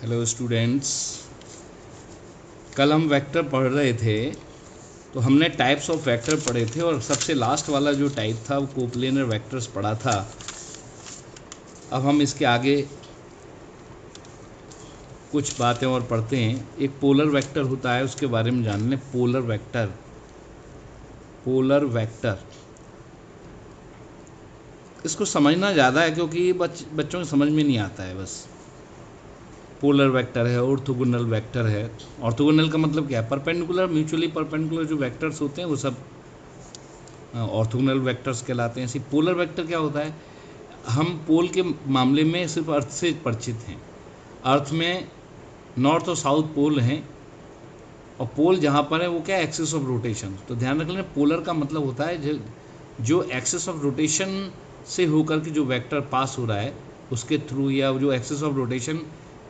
Hello students, कल हम vector पढ़ रहे थे तो हमने टाइप्स ऑफ वेक्टर पढ़े थे और सबसे लास्ट वाला जो टाइप था वो कोप्लेनर वेक्टर्स पढ़ा था। अब हम इसके आगे कुछ बातें और पढ़ते हैं। एक पोलर वेक्टर होता है, उसके बारे में जान लें। पोलर वेक्टर इसको समझना ज़्यादा है क्योंकि ये बच्चों को समझ में नहीं आता है। बस पोलर वेक्टर है, ऑर्थोगोनल वेक्टर है। ऑर्थोगोनल का मतलब क्या है? परपेंडिकुलर, म्यूचुअली परपेंडिकुलर जो वेक्टर्स होते हैं वो सब ऑर्थोगोनल वेक्टर्स कहलाते हैं। ऐसी पोलर वेक्टर क्या होता है? हम पोल के मामले में सिर्फ अर्थ से परिचित हैं। अर्थ में नॉर्थ और साउथ पोल हैं और पोल जहाँ पर है वो क्या है? Axis of rotation. तो ध्यान रख लें, पोलर का मतलब होता है जो एक्सिस ऑफ रोटेशन से होकर के जो वेक्टर पास हो रहा है उसके थ्रू, या जो एक्सिस ऑफ रोटेशन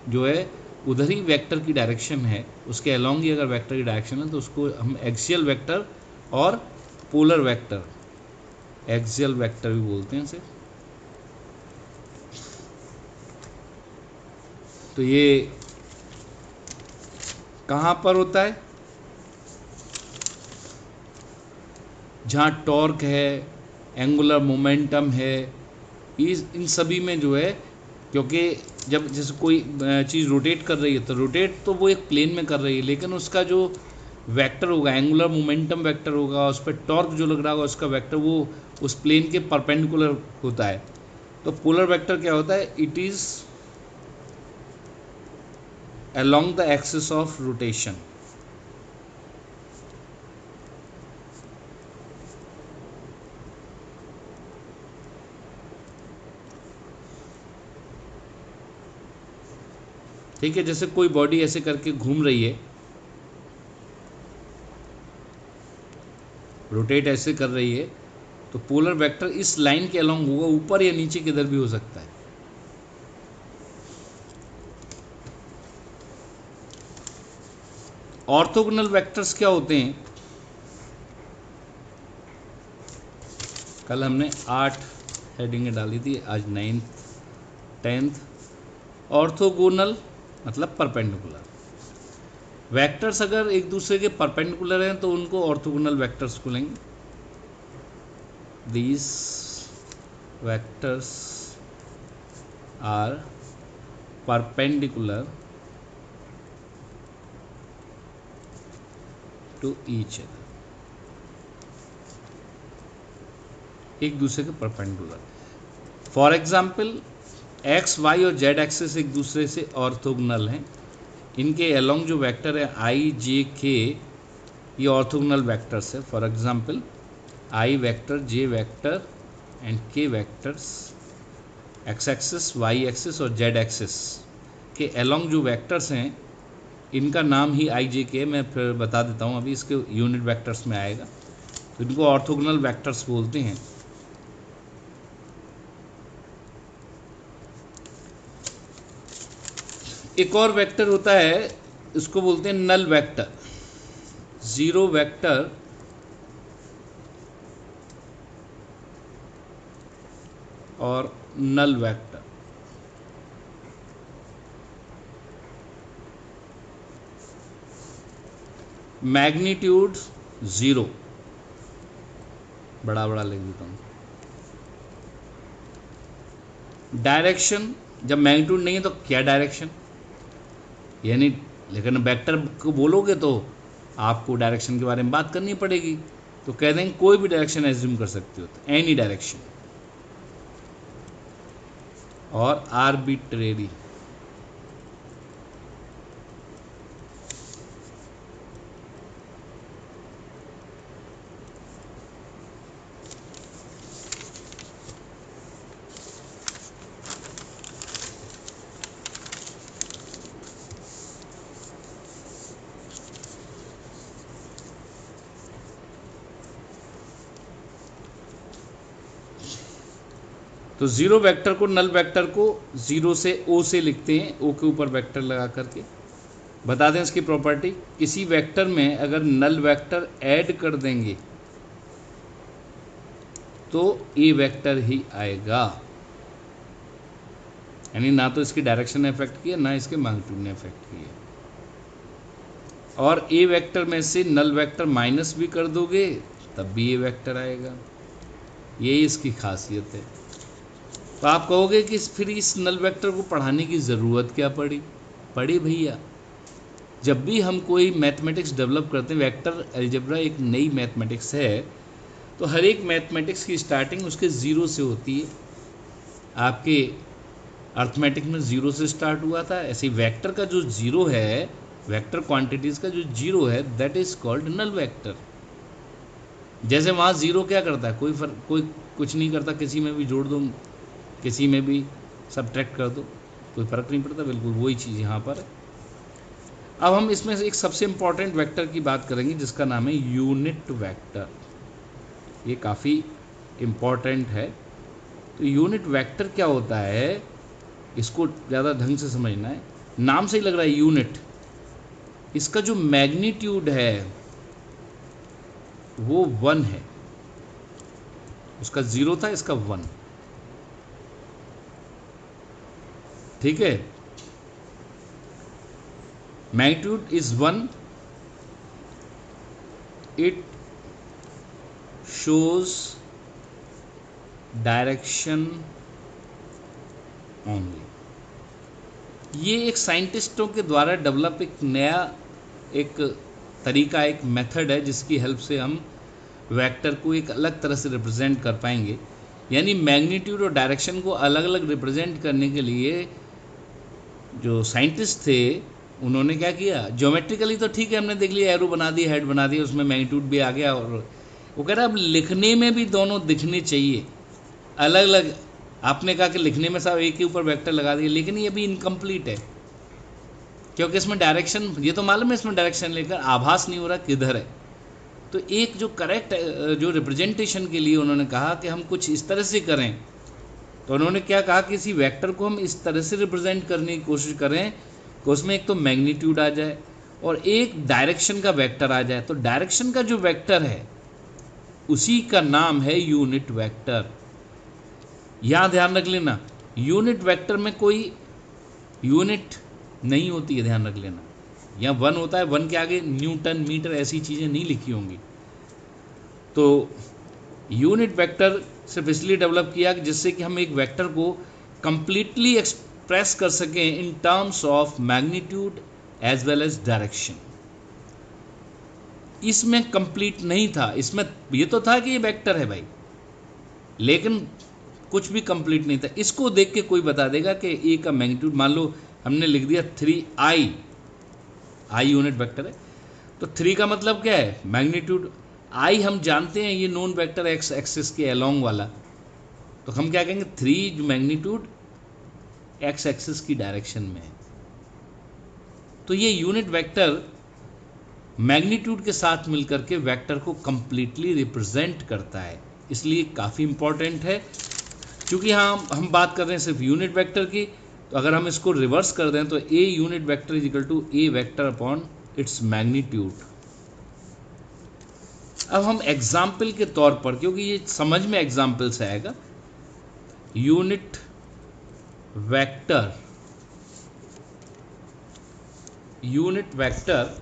जो है उधर ही वेक्टर की डायरेक्शन है, उसके अलॉन्ग ही अगर वेक्टर की डायरेक्शन है तो उसको हम एक्सियल वेक्टर और पोलर वेक्टर, एक्सियल वेक्टर भी बोलते हैं इसे। तो ये कहाँ पर होता है? जहाँ टॉर्क है, एंगुलर मोमेंटम है, इन सभी में जो है, क्योंकि जब जैसे कोई चीज़ रोटेट कर रही है तो रोटेट तो वो एक प्लेन में कर रही है, लेकिन उसका जो वेक्टर होगा, एंगुलर मोमेंटम वेक्टर होगा, उस पर टॉर्क जो लग रहा होगा उसका वेक्टर वो उस प्लेन के परपेंडिकुलर होता है। तो पोलर वेक्टर क्या होता है? It is along the axis of rotation। ठीक है, जैसे कोई बॉडी ऐसे करके घूम रही है, रोटेट ऐसे कर रही है, तो पोलर वेक्टर इस लाइन के अलोंग होगा, ऊपर या नीचे किधर भी हो सकता है। ऑर्थोगोनल वेक्टर्स क्या होते हैं? कल हमने 8 हेडिंगें डाली थी, आज 9th 10th। ऑर्थोगोनल मतलब परपेंडिकुलर वेक्टर्स अगर एक दूसरे के परपेंडिकुलर हैं तो उनको ऑर्थोगोनल वेक्टर्स बोलेंगे। These vectors are perpendicular to each other, एक दूसरे के perpendicular. For example, X Y और जेड एक्सिस एक दूसरे से ऑर्थोगोनल हैं। इनके अलोंग जो वेक्टर है आई जे के, ये ऑर्थोगोनल वेक्टर्स है। For example, I vector, J vector and K vectors, X axis, Y axis और जेड एक्सिस के अलोंग जो वेक्टर्स हैं इनका नाम ही आई जे के। मैं फिर बता देता हूँ, अभी इसके यूनिट वेक्टर्स में आएगा। तो इनको ऑर्थोगोनल वेक्टर्स बोलते हैं। एक और वेक्टर होता है, इसको बोलते हैं नल वेक्टर। जीरो वेक्टर और नल वेक्टर। मैग्नीट्यूड जीरो, बड़ा बड़ा लिख देता हूँ। डायरेक्शन, जब मैग्नीट्यूड नहीं है तो क्या डायरेक्शन, यानी, लेकिन वेक्टर को बोलोगे तो आपको डायरेक्शन के बारे में बात करनी पड़ेगी, तो कह देंगे कोई भी डायरेक्शन एज्यूम कर सकते हो, तो एनी डायरेक्शन। और आर्बिट्रेरी, तो जीरो वेक्टर को, नल वेक्टर को जीरो से ओ से लिखते हैं, ओ के ऊपर वेक्टर लगा करके। बता दें इसकी प्रॉपर्टी, किसी वेक्टर में अगर नल वेक्टर ऐड कर देंगे तो ए वेक्टर ही आएगा। यानी ना तो इसकी डायरेक्शन ने इफेक्ट किया, ना इसके मैग्नीट्यूड ने इफेक्ट किया। और ए वेक्टर में से नल वेक्टर माइनस भी कर दोगे तब भी ए वेक्टर आएगा, यही इसकी खासियत है। तो आप कहोगे कि फिर इस नल वेक्टर को पढ़ाने की ज़रूरत क्या पड़ी? पड़ी भैया, जब भी हम कोई मैथमेटिक्स डेवलप करते हैं, वेक्टर अलजेब्रा एक नई मैथमेटिक्स है, तो हर एक मैथमेटिक्स की स्टार्टिंग उसके ज़ीरो से होती है। आपके अर्थमेटिक में ज़ीरो से स्टार्ट हुआ था, ऐसे ही वेक्टर का जो ज़ीरो है, वेक्टर क्वांटिटीज़ का जो ज़ीरो है, that is called null vector. जैसे वहाँ ज़ीरो क्या करता है, कोई कुछ नहीं करता, किसी में भी जोड़ दो, किसी में भी सब्ट्रैक्ट कर दो, कोई फ़र्क नहीं पड़ता। बिल्कुल वही चीज़ यहाँ पर है। अब हम इसमें से एक सबसे इम्पॉर्टेंट वेक्टर की बात करेंगे जिसका नाम है यूनिट वेक्टर। ये काफ़ी इम्पॉर्टेंट है। तो यूनिट वेक्टर क्या होता है, इसको ज़्यादा ढंग से समझना है। नाम से ही लग रहा है यूनिट, इसका जो मैग्नीट्यूड है वो 1 है। उसका 0 था, इसका 1। ठीक है, magnitude is 1, it shows direction only. ये एक साइंटिस्टों के द्वारा डेवलप एक नया एक तरीका, एक मेथड है जिसकी हेल्प से हम वेक्टर को एक अलग तरह से रिप्रेजेंट कर पाएंगे। यानी मैग्नीट्यूड और डायरेक्शन को अलग अलग रिप्रेजेंट करने के लिए जो साइंटिस्ट थे उन्होंने क्या किया, ज्योमेट्रिकली तो ठीक है, हमने देख लिया, एरो बना दी, हेड बना दी, उसमें मैग्नीट्यूड भी आ गया। और वो कह रहा अब लिखने में भी दोनों दिखने चाहिए अलग अलग। आपने कहा कि लिखने में सब एक के ऊपर वेक्टर लगा दिए, लेकिन ये भी इनकम्प्लीट है, क्योंकि इसमें डायरेक्शन, ये तो मालूम है इसमें डायरेक्शन, लेकर आभास नहीं हो रहा किधर है। तो एक जो करेक्ट जो रिप्रेजेंटेशन के लिए उन्होंने कहा कि हम कुछ इस तरह से करें, तो उन्होंने क्या कहा कि इसी वेक्टर को हम इस तरह से रिप्रेजेंट करने की कोशिश करें कि उसमें एक तो मैग्नीट्यूड आ जाए और एक डायरेक्शन का वेक्टर आ जाए। तो डायरेक्शन का जो वेक्टर है उसी का नाम है यूनिट वेक्टर। यहाँ ध्यान रख लेना, यूनिट वेक्टर में कोई यूनिट नहीं होती है, ध्यान रख लेना। यहाँ 1 होता है, 1 के आगे न्यूटन, मीटर, ऐसी चीज़ें नहीं लिखी होंगी। तो यूनिट वेक्टर सिर्फ इसलिए डेवलप किया कि जिससे कि हम एक वेक्टर को कंप्लीटली एक्सप्रेस कर सकें in terms of magnitude as well as direction. इसमें कंप्लीट नहीं था, इसमें ये तो था कि ये वेक्टर है भाई, लेकिन कुछ भी कंप्लीट नहीं था। इसको देख के कोई बता देगा कि ए का मैग्नीट्यूड, मान लो हमने लिख दिया 3i, आई यूनिट वेक्टर है, तो 3 का मतलब क्या है, मैग्नीट्यूड। आई हम जानते हैं ये नोन वेक्टर एक्स एक्सिस के अलोंग वाला, तो हम क्या कहेंगे, 3 जो मैग्नीट्यूड एक्स एक्सिस की डायरेक्शन में है। तो ये यूनिट वेक्टर मैग्नीट्यूड के साथ मिलकर के वेक्टर को कंप्लीटली रिप्रेजेंट करता है, इसलिए काफ़ी इंपॉर्टेंट है। क्योंकि यहाँ हम बात कर रहे हैं सिर्फ यूनिट वेक्टर की, तो अगर हम इसको रिवर्स कर दें तो a unit vector is equal to a vector upon its magnitude. अब हम एग्जाम्पल के तौर पर, क्योंकि ये समझ में एग्जाम्पल से आएगा, unit vector, unit vector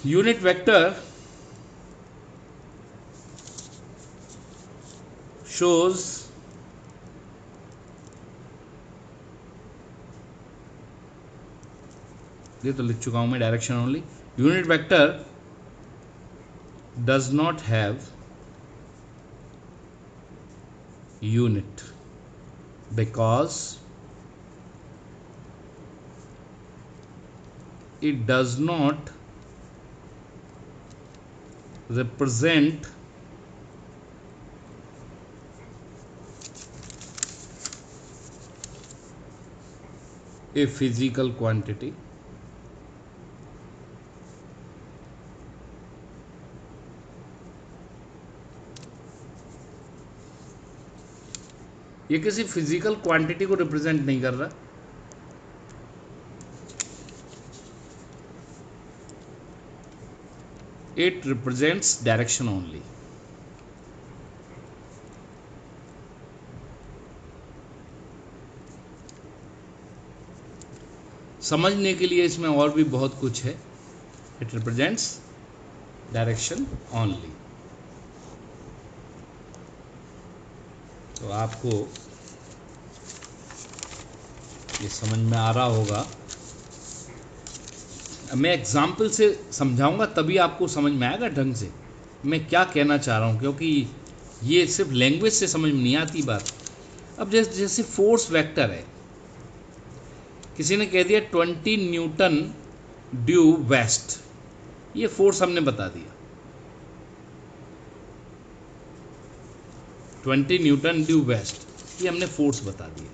unit vector shows ये तो लिख चुका हूं मैं, direction only. Unit vector does not have unit because it does not represent a physical quantity, ये किसी फिजिकल क्वांटिटी को रिप्रेजेंट नहीं कर रहा, इट रिप्रेजेंट्स डायरेक्शन ओनली। समझने के लिए इसमें और भी बहुत कुछ है। It represents direction only. तो आपको ये समझ में आ रहा होगा। मैं एग्जाम्पल से समझाऊंगा तभी आपको समझ में आएगा ढंग से मैं क्या कहना चाह रहा हूँ, क्योंकि ये सिर्फ लैंग्वेज से समझ में नहीं आती बात। अब जैसे फोर्स वेक्टर है, किसी ने कह दिया 20 न्यूटन ड्यू वेस्ट, ये फोर्स हमने बता दिया। 20 न्यूटन ड्यू वेस्ट, ये हमने फोर्स बता दिया।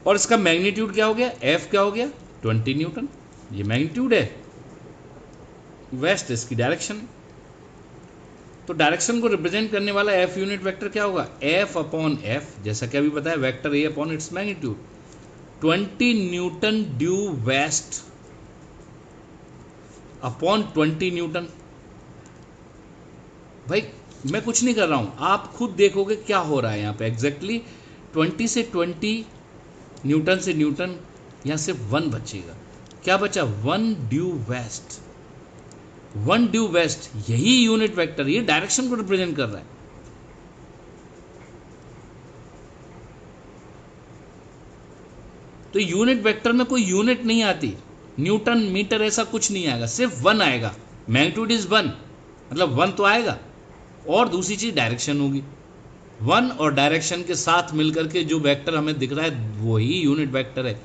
और इसका मैग्नीट्यूड क्या हो गया, एफ क्या हो गया, 20 न्यूटन, ये मैग्नीट्यूड है, वेस्ट इसकी डायरेक्शन। तो डायरेक्शन को रिप्रेजेंट करने वाला एफ यूनिट वेक्टर क्या होगा, एफ अपॉन एफ, जैसा कि अभी बताया vector A upon its magnitude. 20 newton due west upon 20 newton. भाई मैं कुछ नहीं कर रहा हूं, आप खुद देखोगे क्या हो रहा है यहाँ पे एग्जैक्टली। 20 से 20, न्यूटन से न्यूटन, यहाँ से 1 बचेगा। क्या बचा, 1 ड्यू वेस्ट। 1 ड्यू वेस्ट, यही यूनिट वेक्टर, ये डायरेक्शन को रिप्रेजेंट कर रहा है। तो यूनिट वेक्टर में कोई यूनिट नहीं आती, न्यूटन मीटर ऐसा कुछ नहीं आएगा, सिर्फ 1 आएगा। मैग्नीट्यूड इज 1, मतलब 1 तो आएगा, और दूसरी चीज डायरेक्शन होगी। 1 और डायरेक्शन के साथ मिलकर के जो वेक्टर हमें दिख रहा है वही यूनिट वेक्टर है।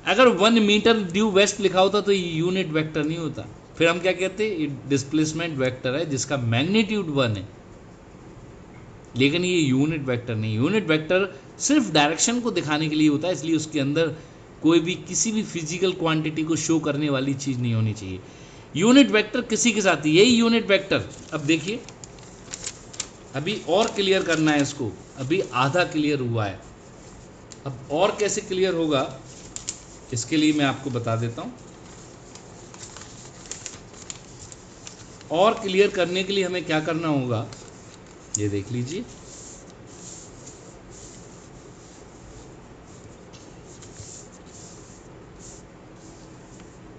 अगर 1 मीटर ड्यू वेस्ट लिखा होता तो ये यूनिट वेक्टर नहीं होता, फिर हम क्या कहते हैं, डिस्प्लेसमेंट वेक्टर है जिसका मैग्नीट्यूड 1 है। लेकिन ये यूनिट वेक्टर नहीं, यूनिट वेक्टर सिर्फ डायरेक्शन को दिखाने के लिए होता है, इसलिए उसके अंदर कोई भी किसी भी फिजिकल क्वांटिटी को शो करने वाली चीज नहीं होनी चाहिए। यूनिट वेक्टर किसी के साथ, यही यूनिट वेक्टर। अब देखिए, अभी और क्लियर करना है इसको, अभी आधा क्लियर हुआ है, अब और कैसे क्लियर होगा इसके लिए मैं आपको बता देता हूं। और क्लियर करने के लिए हमें क्या करना होगा, ये देख लीजिए।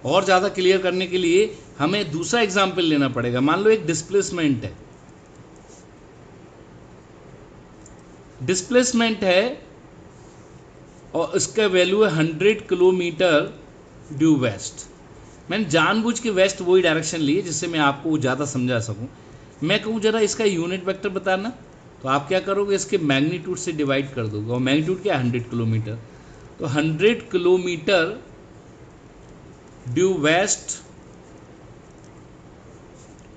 और ज्यादा क्लियर करने के लिए हमें दूसरा एग्जाम्पल लेना पड़ेगा। मान लो एक डिस्प्लेसमेंट है, डिस्प्लेसमेंट है और इसका वैल्यू है 100 किलोमीटर ड्यू वेस्ट। मैंने जानबूझ के वेस्ट वही डायरेक्शन ली है जिससे मैं आपको ज़्यादा समझा सकूं। मैं कहूँ जरा इसका यूनिट वेक्टर बताना, तो आप क्या करोगे, इसके मैग्नीट्यूड से डिवाइड कर दोगे, और मैग्नीट्यूड क्या है, 100 किलोमीटर। तो 100 किलोमीटर ड्यू वेस्ट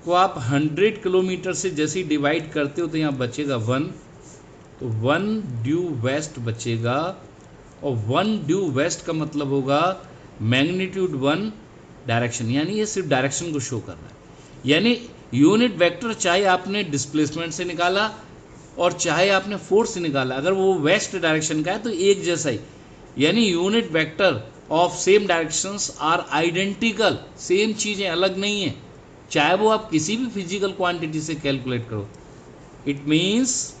को आप 100 किलोमीटर से जैसे ही डिवाइड करते हो तो यहाँ बचेगा 1, तो 1 ड्यू वेस्ट बचेगा। और 1 ड्यू वेस्ट का मतलब होगा मैग्नीट्यूड 1, डायरेक्शन, यानी ये सिर्फ डायरेक्शन को शो कर रहा है। यानी यूनिट वेक्टर चाहे आपने डिस्प्लेसमेंट से निकाला और चाहे आपने फोर्स से निकाला, अगर वो वेस्ट डायरेक्शन का है तो एक जैसा ही, यानी unit vector of same directions are identical, same चीजें अलग नहीं है, चाहे वो आप किसी भी फिजिकल क्वांटिटी से कैलकुलेट करो। It means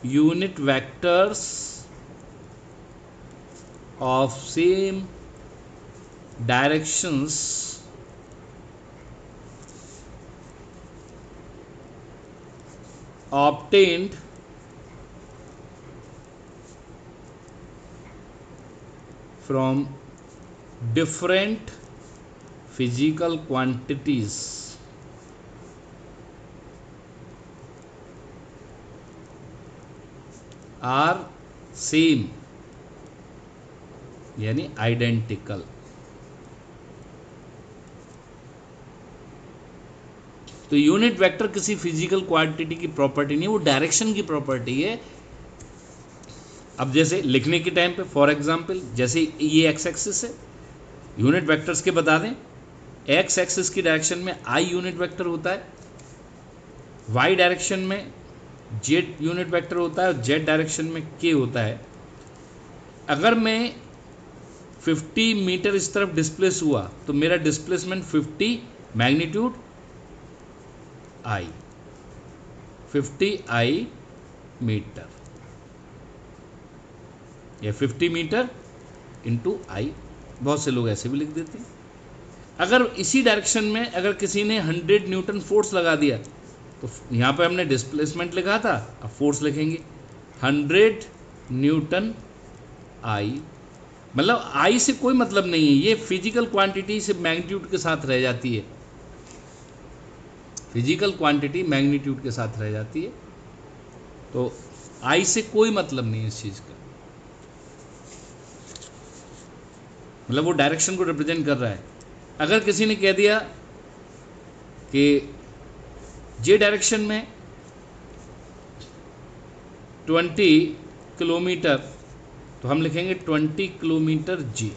unit vectors of same directions obtained from different physical quantities are same, यानी आइडेंटिकल। तो यूनिट वेक्टर किसी फिजिकल क्वांटिटी की प्रॉपर्टी नहीं, वो डायरेक्शन की प्रॉपर्टी है। अब जैसे लिखने के टाइम पे फॉर एग्जांपल, जैसे ये एक्स एक्सिस है, यूनिट वेक्टर्स के बता दें, एक्स एक्सिस की डायरेक्शन में आई यूनिट वेक्टर होता है, वाई डायरेक्शन में जेड यूनिट वेक्टर होता है और जेड डायरेक्शन में के होता है। अगर मैं 50 मीटर इस तरफ डिस्प्लेस हुआ तो मेरा डिस्प्लेसमेंट 50 मैग्नीट्यूड आई, 50 आई मीटर या 50 मीटर इंटू आई, बहुत से लोग ऐसे भी लिख देते हैं। अगर इसी डायरेक्शन में अगर किसी ने 100 न्यूटन फोर्स लगा दिया तो यहाँ पे हमने डिस्प्लेसमेंट लिखा था, अब फोर्स लिखेंगे 100 न्यूटन आई। मतलब आई से कोई मतलब नहीं है, ये फिजिकल क्वांटिटी से मैग्नीट्यूड के साथ रह जाती है, फिजिकल क्वांटिटी मैग्नीट्यूड के साथ रह जाती है, तो आई से कोई मतलब नहीं है इस चीज़ का। मतलब वो डायरेक्शन को रिप्रेजेंट कर रहा है। अगर किसी ने कह दिया कि जे डायरेक्शन में 20 किलोमीटर, तो हम लिखेंगे 20 किलोमीटर जे,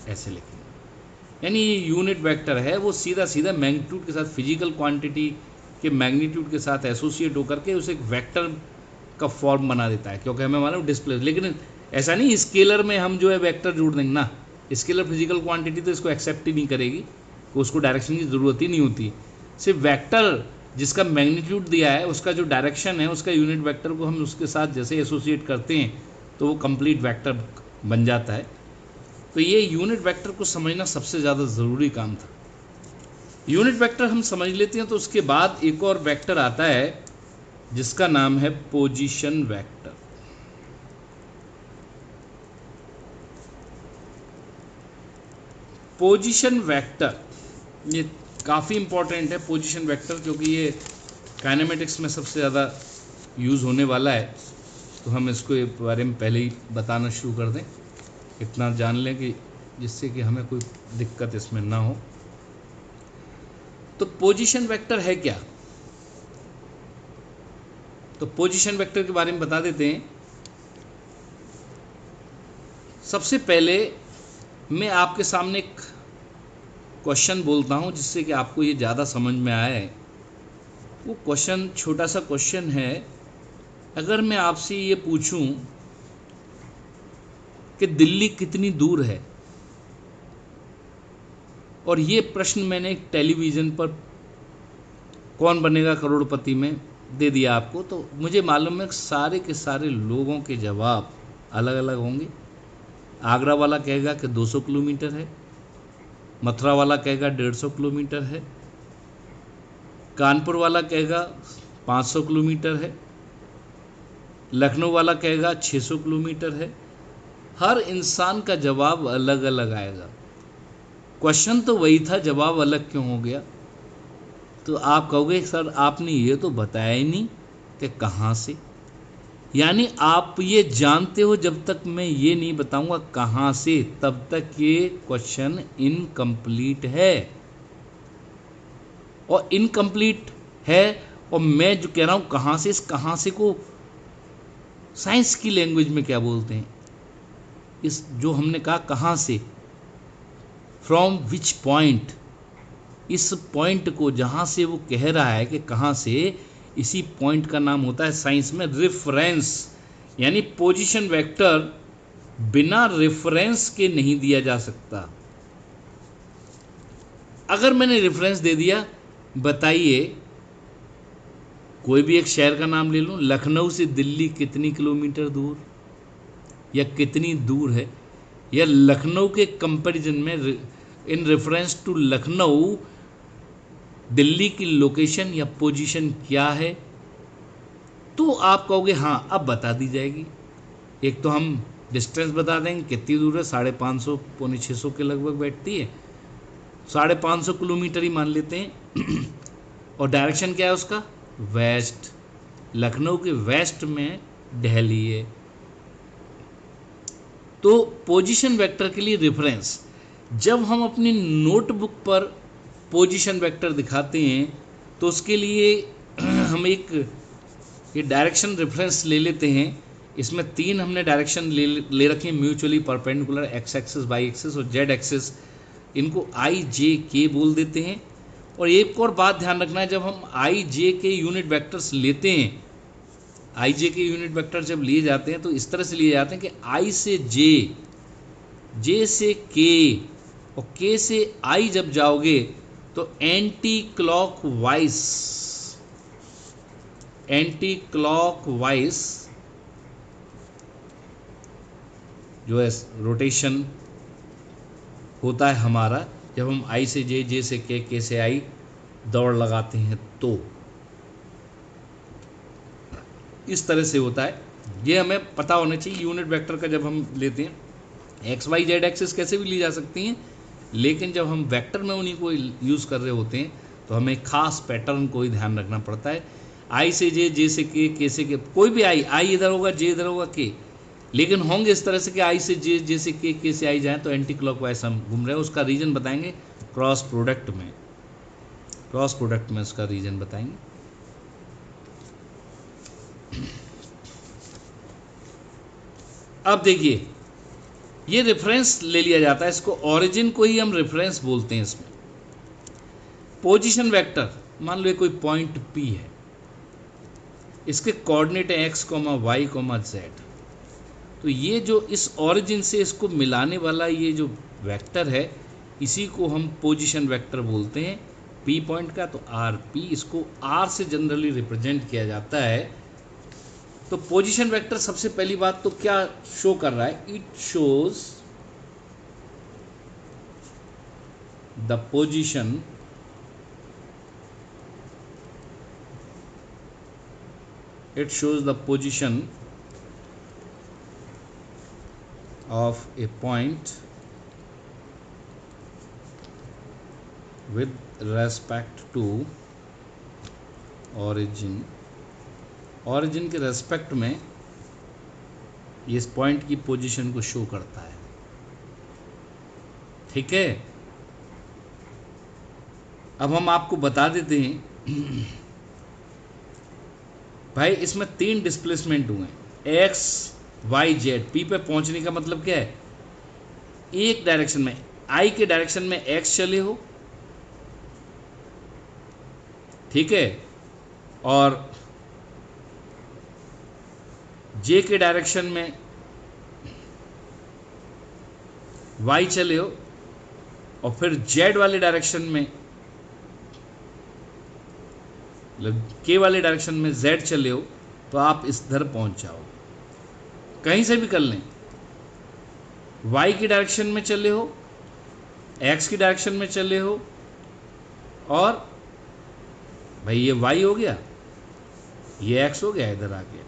ऐसे लिखेंगे। यानी ये यूनिट वेक्टर है, वो सीधा सीधा मैग्नीट्यूड के साथ, फिजिकल क्वांटिटी के मैग्नीट्यूड के साथ एसोसिएट होकर के उसे एक वेक्टर का फॉर्म बना देता है, क्योंकि हमें मालूम डिस्प्ले। लेकिन ऐसा नहीं स्केलर में हम जो है वेक्टर जोड़ देंगे ना, स्केलर फिजिकल क्वांटिटी तो इसको एक्सेप्ट ही नहीं करेगी, तो उसको डायरेक्शन की ज़रूरत ही नहीं होती। सिर्फ वेक्टर जिसका मैग्नीट्यूड दिया है उसका जो डायरेक्शन है उसका यूनिट वेक्टर को हम उसके साथ जैसे एसोसिएट करते हैं तो वो कंप्लीट वेक्टर बन जाता है। तो ये यूनिट वेक्टर को समझना सबसे ज़्यादा ज़रूरी काम था। यूनिट वेक्टर हम समझ लेते हैं तो उसके बाद एक और वेक्टर आता है जिसका नाम है पोजीशन वेक्टर। पोजीशन वेक्टर ये काफ़ी इंपॉर्टेंट है, पोजीशन वेक्टर, क्योंकि ये काइनेमेटिक्स में सबसे ज़्यादा यूज़ होने वाला है। तो हम इसको एक बारे में पहले ही बताना शुरू कर दें, इतना जान लें कि जिससे कि हमें कोई दिक्कत इसमें ना हो। तो पोजीशन वेक्टर है क्या? तो पोजीशन वेक्टर के बारे में बता देते हैं। सबसे पहले मैं आपके सामने एक क्वेश्चन बोलता हूं जिससे कि आपको ये ज़्यादा समझ में आए। वो क्वेश्चन छोटा सा क्वेश्चन है। अगर मैं आपसे ये पूछूं कि दिल्ली कितनी दूर है, और ये प्रश्न मैंने एक टेलीविज़न पर कौन बनेगा करोड़पति में दे दिया आपको, तो मुझे मालूम है कि सारे के सारे लोगों के जवाब अलग अलग होंगे। आगरा वाला कहेगा कि 200 किलोमीटर है, मथुरा वाला कहेगा 150 किलोमीटर है, कानपुर वाला कहेगा 500 किलोमीटर है, लखनऊ वाला कहेगा 600 किलोमीटर है। हर इंसान का जवाब अलग अलग आएगा। क्वेश्चन तो वही था, जवाब अलग क्यों हो गया? तो आप कहोगे सर आपने ये तो बताया ही नहीं कि कहाँ से। यानी आप ये जानते हो जब तक मैं ये नहीं बताऊंगा कहाँ से, तब तक ये क्वेश्चन इनकम्प्लीट है। और इनकम्प्लीट है, और मैं जो कह रहा हूँ कहाँ से, इस कहाँ से को साइंस की लैंग्वेज में क्या बोलते हैं? इस जो हमने कहा कहाँ से, फ्रॉम विच पॉइंट, इस पॉइंट को जहाँ से वो कह रहा है कि कहाँ से, इसी पॉइंट का नाम होता है साइंस में रेफरेंस। यानी पोजीशन वेक्टर बिना रेफरेंस के नहीं दिया जा सकता। अगर मैंने रेफरेंस दे दिया, बताइए कोई भी एक शहर का नाम ले लूं, लखनऊ से दिल्ली कितनी किलोमीटर दूर या कितनी दूर है, या लखनऊ के कंपैरिजन में in reference to Lucknow Delhi की लोकेशन या पोजीशन क्या है, तो आप कहोगे हाँ अब बता दी जाएगी। एक तो हम डिस्टेंस बता देंगे कितनी दूर है, 550 पौने 600 के लगभग बैठती है, 550 किलोमीटर ही मान लेते हैं। और डायरेक्शन क्या है उसका, वेस्ट, लखनऊ के वेस्ट में दिल्ली है। तो पोजीशन वेक्टर के लिए रेफरेंस, जब हम अपनी नोटबुक पर पोजीशन वेक्टर दिखाते हैं तो उसके लिए हम एक ये डायरेक्शन रेफरेंस ले लेते हैं। इसमें 3 हमने डायरेक्शन ले रखे हैं mutually perpendicular, X axis, Y axis और जेड एक्सिस। इनको आई जे के बोल देते हैं। और एक और बात ध्यान रखना है, जब हम आई जे के यूनिट वेक्टर्स लेते हैं, आई जे के यूनिट वेक्टर जब लिए जाते हैं तो इस तरह से लिए जाते हैं कि आई से जे, जे से के और के से आई जब जाओगे तो एंटी क्लॉकवाइज जो है रोटेशन होता है हमारा, जब हम आई से जे, जे से के से आई दौड़ लगाते हैं तो इस तरह से होता है। ये हमें पता होना चाहिए यूनिट वेक्टर का। जब हम लेते हैं एक्स वाई जेड एक्सिस कैसे भी ली जा सकती हैं, लेकिन जब हम वेक्टर में उन्हीं को यूज़ कर रहे होते हैं तो हमें खास पैटर्न को ही ध्यान रखना पड़ता है। आई से जे, जे से के से के, कोई भी आई इधर होगा, जे इधर होगा, के, लेकिन होंगे इस तरह से कि आई से जे, जे से के से आई जाए तो एंटी क्लॉकवाइज हम घूम रहे हैं। उसका रीजन बताएंगे क्रॉस प्रोडक्ट में उसका रीजन बताएंगे। अब देखिए, ये रेफरेंस ले लिया जाता है, इसको ओरिजिन को ही हम रेफरेंस बोलते हैं। इसमें पोजीशन वेक्टर, मान लो कोई पॉइंट P है, इसके कोऑर्डिनेट है x, y, z। तो ये जो इस ओरिजिन से इसको मिलाने वाला ये जो वेक्टर है, इसी को हम पोजीशन वेक्टर बोलते हैं। P पॉइंट का तो RP, इसको R से जनरली रिप्रेजेंट किया जाता है। तो पोजीशन वेक्टर सबसे पहली बात तो क्या शो कर रहा है, it shows the position of a point with respect to origin के रेस्पेक्ट में ये इस पॉइंट की पोजीशन को शो करता है। ठीक है, अब हम आपको बता देते हैं भाई, इसमें 3 डिस्प्लेसमेंट हुए, एक्स वाई जेड। पी पे पहुंचने का मतलब क्या है, एक डायरेक्शन में आई के डायरेक्शन में एक्स चले हो, ठीक है, और जे के डायरेक्शन में वाई चले हो, और फिर जेड वाले डायरेक्शन में, मतलब के वाले डायरेक्शन में जेड चले हो, तो आप इस धर पहुंच जाओ। कहीं से भी कर लें, वाई की डायरेक्शन में चले हो, एक्स की डायरेक्शन में चले हो, और भाई ये वाई हो गया, ये एक्स हो गया, इधर आ गया।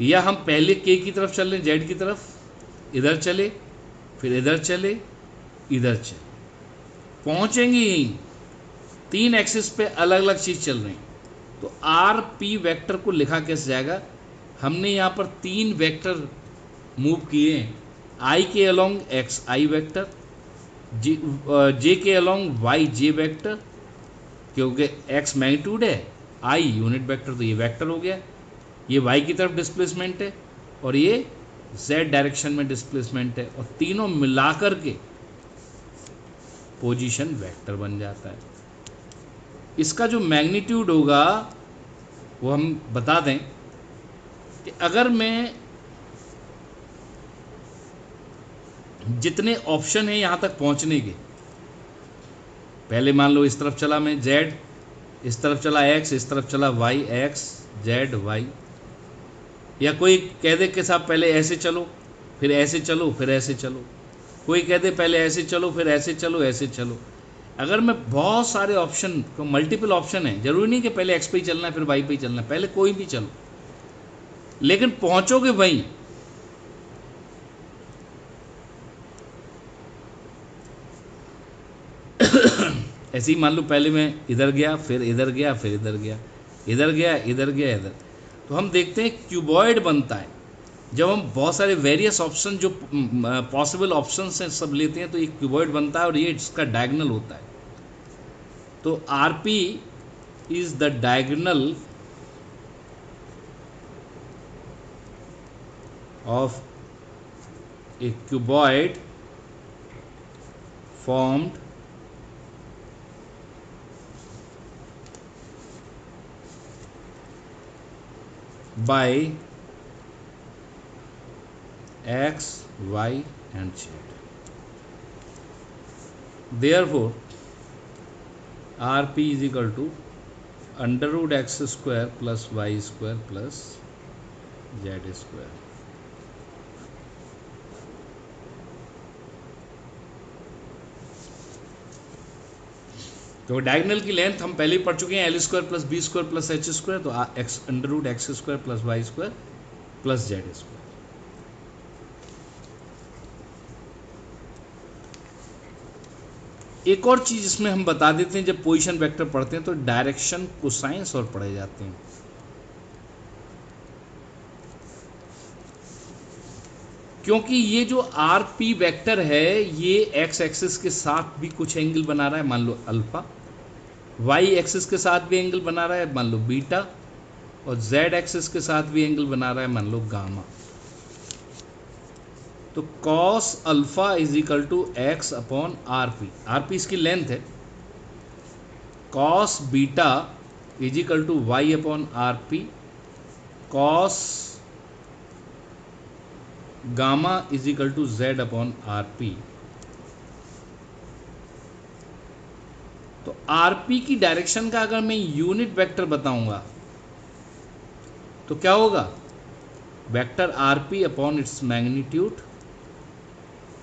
या हम पहले के की तरफ चल रहे, जेड की तरफ, इधर चले, फिर इधर चले, इधर चले, पहुंचेंगे यहीं। 3 एक्सिस पे अलग अलग चीज चल रही। तो आर पी वेक्टर को लिखा कैसे जाएगा, हमने यहाँ पर 3 वेक्टर मूव किए हैं, आई के अलोंग एक्स आई वेक्टर, जे के अलोंग वाई जे वेक्टर, क्योंकि एक्स मैग्नीट्यूड है, आई यूनिट वेक्टर, तो ये वेक्टर हो गया। ये वाई की तरफ डिस्प्लेसमेंट है और ये जेड डायरेक्शन में डिस्प्लेसमेंट है, और तीनों मिलाकर के पोजीशन वेक्टर बन जाता है। इसका जो मैग्नीट्यूड होगा वो हम बता दें कि अगर मैं जितने ऑप्शन हैं यहां तक पहुंचने के, पहले मान लो इस तरफ चला मैं z, इस तरफ चला x, इस तरफ चला y, x z y, या कोई कह दे कि साहब पहले ऐसे चलो, फिर ऐसे चलो, फिर ऐसे चलो, कोई कह दे पहले ऐसे चलो, फिर ऐसे चलो, ऐसे चलो। अगर मैं बहुत सारे ऑप्शन, मल्टीपल ऑप्शन है, जरूरी नहीं कि पहले x पे ही चलना है फिर y पे ही चलना है, पहले कोई भी चलो, लेकिन पहुंचोगे वहीं। ऐसे ही मान लो पहले मैं इधर गया, फिर इधर गया, फिर इधर गया, इधर गया, इधर गया, इधर, तो हम देखते हैं क्यूबॉइड बनता है। जब हम बहुत सारे वेरियस ऑप्शन, जो पॉसिबल ऑप्शंस हैं, सब लेते हैं तो एक क्यूबॉइड बनता है, और ये इसका डायगोनल होता है। तो R P is the diagonal of A cuboid formed by x, y and z. Therefore, Rp is equal to under root x square plus y square plus z square. तो diagonal की length हम पहले ही पढ़ चुके हैं, L square plus B square plus H square, तो X under root X square plus Y square plus Z square. एक और चीज इसमें हम बता देते हैं, जब पोजीशन वेक्टर पढ़ते हैं तो डायरेक्शन, कोसाइंस और पढ़े जाते हैं। क्योंकि ये जो आर पी वेक्टर है ये एक्स एक्सिस के साथ भी कुछ एंगल बना रहा है, मान लो अल्फा, वाई एक्सिस के साथ भी एंगल बना रहा है, मान लो बीटा, और जेड एक्सिस के साथ भी एंगल बना रहा है, मान लो गामा। तो cos alpha is equal to X upon R P, R P इसकी लेंथ है, cos beta is equal to Y upon R P, cos gamma is equal to Z upon R P. तो RP की direction का अगर मैं unit vector बताऊंगा तो क्या होगा, vector RP upon its magnitude,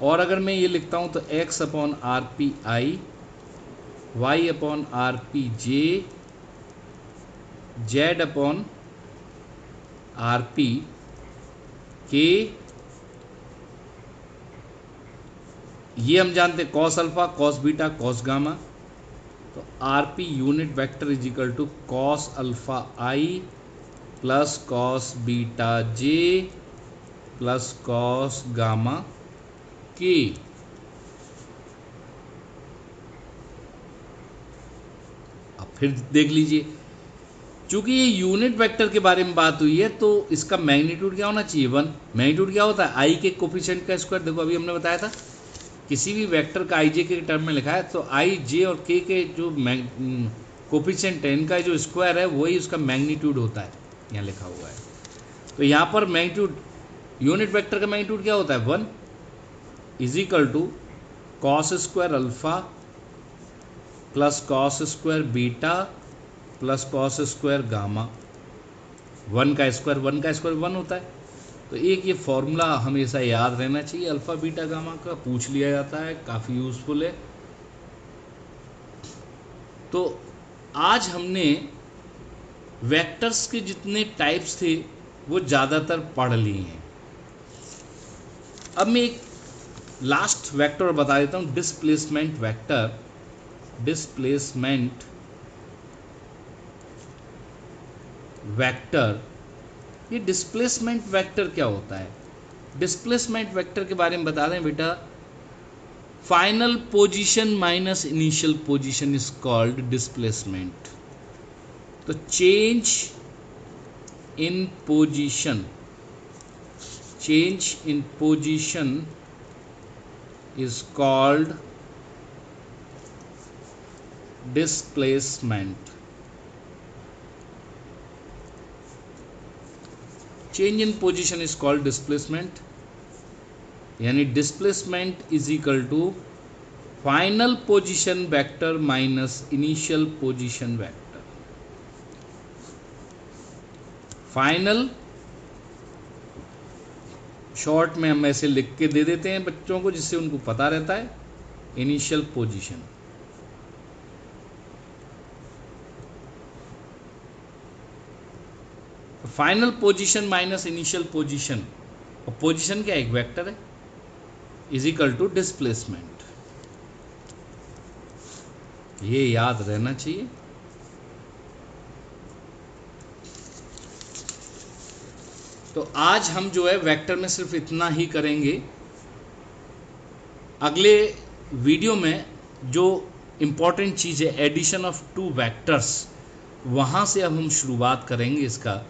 और अगर मैं ये लिखता हूं तो X upon R P I, Y upon R P J, Z upon R P K, ये हम जानते हैं cos alpha, cos beta, cos gamma. तो R P unit vector is equal to cos alpha I plus cos beta J plus cos gamma K. अब फिर देख लीजिए, चूंकि ये यूनिट वेक्टर के बारे में बात हुई है तो इसका मैग्नीट्यूड क्या होना चाहिए, 1। मैग्नीट्यूड क्या होता है, आई के कोफिशिएंट का स्क्वायर। देखो अभी हमने बताया था किसी भी वेक्टर का आई जे के टर्म में लिखा है तो आई जे और के जो कोफिशिएंट है इनका जो स्क्वायर है वही उसका मैग्नीट्यूड होता है, यहाँ लिखा हुआ है। तो यहाँ पर मैग्नीट्यूड, यूनिट वेक्टर का मैग्नीट्यूड क्या होता है, 1 is equal to cos square alpha plus cos square beta plus cos square gamma. 1 का स्क्वायर 1 होता है। तो एक ये फॉर्मूला हमेशा याद रहना चाहिए, अल्फा बीटा गामा का पूछ लिया जाता है, काफ़ी यूजफुल है। तो आज हमने वेक्टर्स के जितने टाइप्स थे वो ज़्यादातर पढ़ लिए हैं। अब मैं एक लास्ट वेक्टर बता देता हूँ, डिस्प्लेसमेंट वेक्टर। डिस्प्लेसमेंट वेक्टर, ये डिस्प्लेसमेंट वेक्टर क्या होता है, डिस्प्लेसमेंट वेक्टर के बारे में बता दें बेटा। Final position minus initial position is called displacement. तो change in position, change in position is called displacement. Change in position is called displacement, यानी displacement is equal to final position vector minus initial position vector. Final short में हम ऐसे लिख के दे देते हैं बच्चों को जिससे उनको पता रहता है, initial position. Final position minus initial position, और पोजीशन क्या एक वेक्टर है, इज इक्वल टू डिस्प्लेसमेंट। ये याद रहना चाहिए। तो आज हम जो है वेक्टर में सिर्फ इतना ही करेंगे। अगले वीडियो में जो इम्पोर्टेंट चीज़ है एडिशन ऑफ 2 वेक्टर्स, वहाँ से अब हम शुरुआत करेंगे। इसका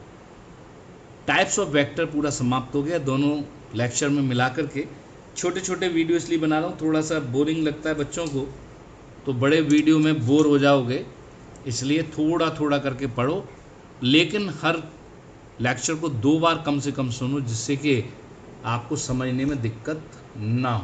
टाइप्स ऑफ वेक्टर पूरा समाप्त हो गया, दोनों लेक्चर में मिला करके। छोटे छोटे वीडियो इसलिए बना रहा हूँ, थोड़ा सा बोरिंग लगता है बच्चों को, तो बड़े वीडियो में बोर हो जाओगे, इसलिए थोड़ा थोड़ा करके पढ़ो। लेकिन हर लेक्चर को 2 बार कम से कम सुनो, जिससे कि आपको समझने में दिक्कत ना हो।